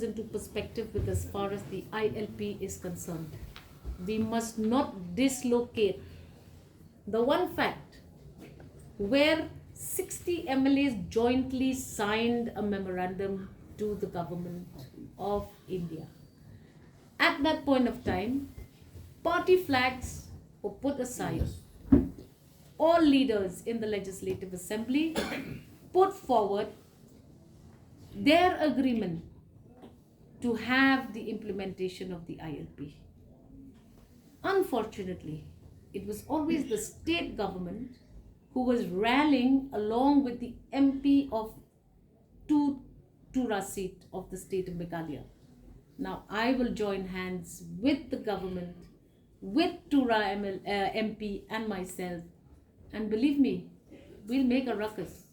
into perspective with as far as the ILP is concerned. We must not dislocate the one fact where 60 MLAs jointly signed a memorandum to the government of India. At that point of time, party flags were put aside. All leaders in the Legislative Assembly put forward their agreement to have the implementation of the ILP. Unfortunately, it was always the state government who was rallying along with the MP of Tura seat of the state of Meghalaya. Now I will join hands with the government, with Tura MP and myself, and believe me, we'll make a ruckus.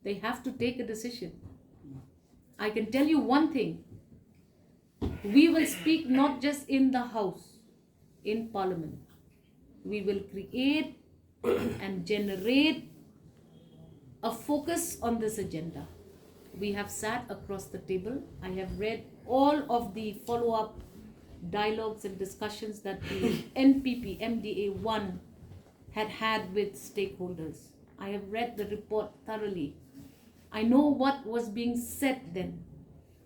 They have to take a decision. I can tell you one thing. We will speak not just in the House, in Parliament. We will create and generate a focus on this agenda. We have sat across the table. I have read all of the follow-up dialogues and discussions that the NPP, MDA1 had with stakeholders. I have read the report thoroughly. I know what was being said then.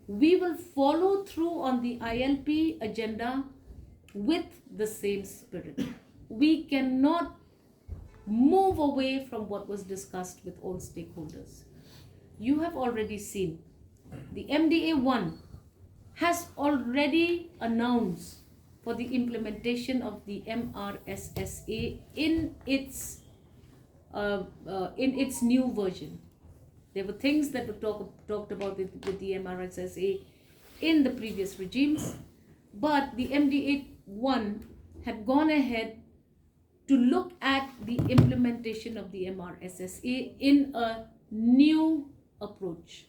We will follow through on the ILP agenda with the same spirit. We cannot move away from what was discussed with all stakeholders. You have already seen the MDA1 has already announced for the implementation of the MRSSA in its new version. There were things that were talked about with the MRSSA in the previous regimes, but the MDA1 had gone ahead to look at the implementation of the MRSSA in a new approach.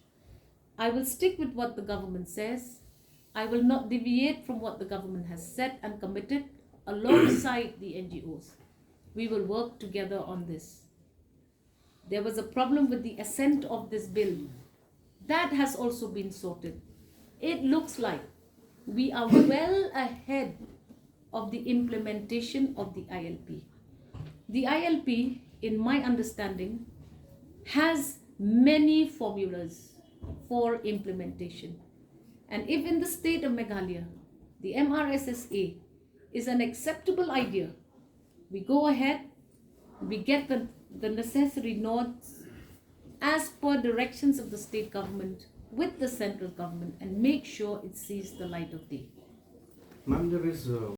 I will stick with what the government says. I will not deviate from what the government has said and committed alongside the NGOs. We will work together on this. There was a problem with the assent of this bill. That has also been sorted. It looks like we are well ahead of the implementation of the ILP. The ILP, in my understanding, has many formulas for implementation. And if in the state of Meghalaya, the MRSSA is an acceptable idea, we go ahead, we get the necessary nods as per directions of the state government with the central government and make sure it sees the light of day. Ma'am, there is